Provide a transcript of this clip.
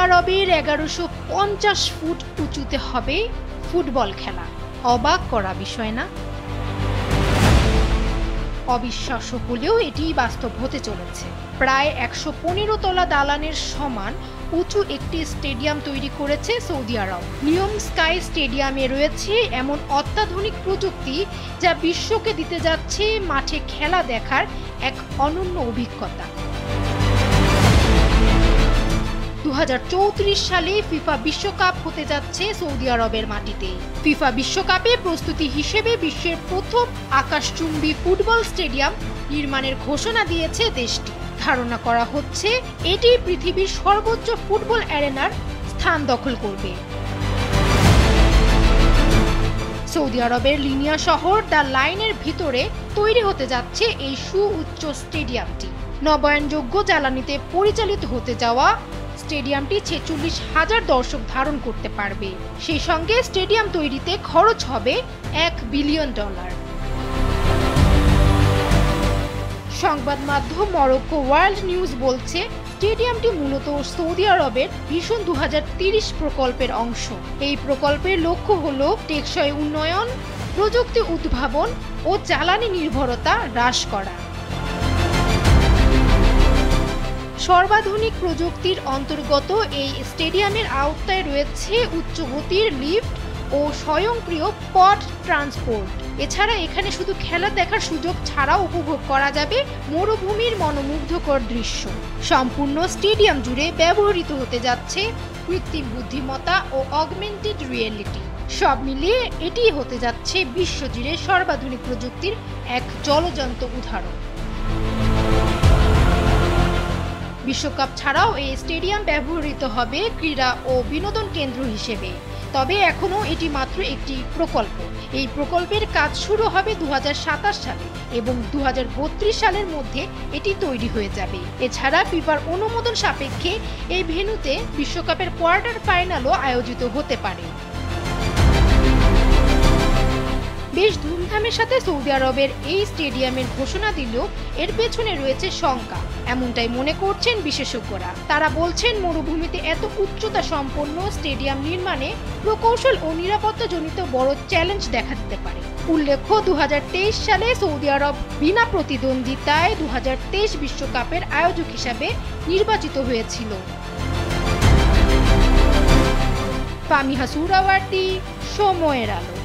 আরবের 1150 ফুট উঁচুতে হবে ফুটবল খেলা। অবাক করা বিষয় না? অবিশ্বাস্য হলেও এটি বাস্তব হতে চলেছে। প্রায় 115 তলা দালানের সমান উঁচু একটি স্টেডিয়াম তৈরি করেছে সৌদি আরব। নিয়ম স্কাই স্টেডিয়ামে রয়েছে এমন অত্যাধুনিক প্রযুক্তি যা বিশ্বকে দিতে যাচ্ছে মাঠে খেলা দেখার এক অনন্য অভিজ্ঞতা। 2034 সালে ফিফা বিশ্বকাপ হতে যাচ্ছে সৌদি আরবের মাটিতে। ফিফা বিশ্বকাপে প্রস্তুতি হিসেবে বিশ্বের প্রথম আকাশচুম্বী ফুটবল স্টেডিয়াম নির্মাণের ঘোষণা দিয়েছে দেশটি। ধারণা করা হচ্ছে এটি পৃথিবীর সর্বোচ্চ ফুটবল অ্যারেনার স্থান দখল করবে। সৌদি আরবের লিনিয়া শহর দ্য লাইনের ভিতরে তৈরি হতে যাচ্ছে এই সুউচ্চ স্টেডিয়ামটি। নবায়নযোগ্য জ্বালানিতে পরিচালিত হতে যাওয়া স্টেডিয়ামটি 46,000 দর্শক ধারণ করতে পারবে। সেই সঙ্গে স্টেডিয়াম তৈরিতে খরচ হবে $1 বিলিয়ন। সংবাদ মাধ্যম মরক্কো ওয়ার্ল্ড নিউজ বলছে, স্টেডিয়ামটি মূলত সৌদি আরবের ভিশন 2030 প্রকল্পের অংশ। এই প্রকল্পের লক্ষ্য হল টেকসই উন্নয়ন, প্রযুক্তি উদ্ভাবন ও জ্বালানি নির্ভরতা হ্রাস করা। সর্বাধুনিক প্রযুক্তির অন্তর্গত এই স্টেডিয়ামের আওতায় রয়েছে উচ্চগতির লিফট ও স্বয়ংক্রিয় পথ ট্রান্সপোর্ট। এছাড়া এখানে শুধু খেলা দেখার সুযোগ ছাড়াও উপভোগ করা যাবে মরুভূমির মনোমুগ্ধকর দৃশ্য। সম্পূর্ণ স্টেডিয়াম জুড়ে ব্যবহৃত হতে যাচ্ছে কৃত্রিম বুদ্ধিমত্তা ও অগমেন্টেড রিয়েলিটি। সব মিলিয়ে এটি হতে যাচ্ছে বিশ্বজুড়ে সর্বাধুনিক প্রযুক্তির এক জ্বলজ্বন্ত উদাহরণ। বিশ্বকাপ ছাড়াও এই স্টেডিয়াম ব্যবহৃত হবে ক্রীড়া ও বিনোদন কেন্দ্র হিসেবে। তবে এখনও এটি মাত্র একটি প্রকল্প। এই প্রকল্পের কাজ শুরু হবে 2027 সালে এবং 2032 সালের মধ্যে এটি তৈরি হয়ে যাবে। এছাড়া ফিফার অনুমোদন সাপেক্ষে এই ভেন্যুতে বিশ্বকাপের কোয়ার্টার ফাইনালও আয়োজিত হতে পারে। বেশ ধুমধামের সাথে সৌদি আরবের এই স্টেডিয়ামের ঘোষণা দিলেও এর পেছনে রয়েছে শঙ্কা, এমনটাই মনে করছেন বিশেষজ্ঞরা। তারা বলছেন মরুভূমিতে এত উচ্চতা সম্পন্ন স্টেডিয়াম নির্মাণে প্রকৌশল ও নিরাপত্তাজনিত বড় চ্যালেঞ্জ দেখা দিতে পারে। উল্লেখ্য, 2023 সালে সৌদি আরব বিনা প্রতিদ্বন্দ্বিতায় 2023 বিশ্বকাপের আয়োজক হিসাবে নির্বাচিত হয়েছিল। ফামিহা সুহরাওয়ার্দী, সময়ের আলো।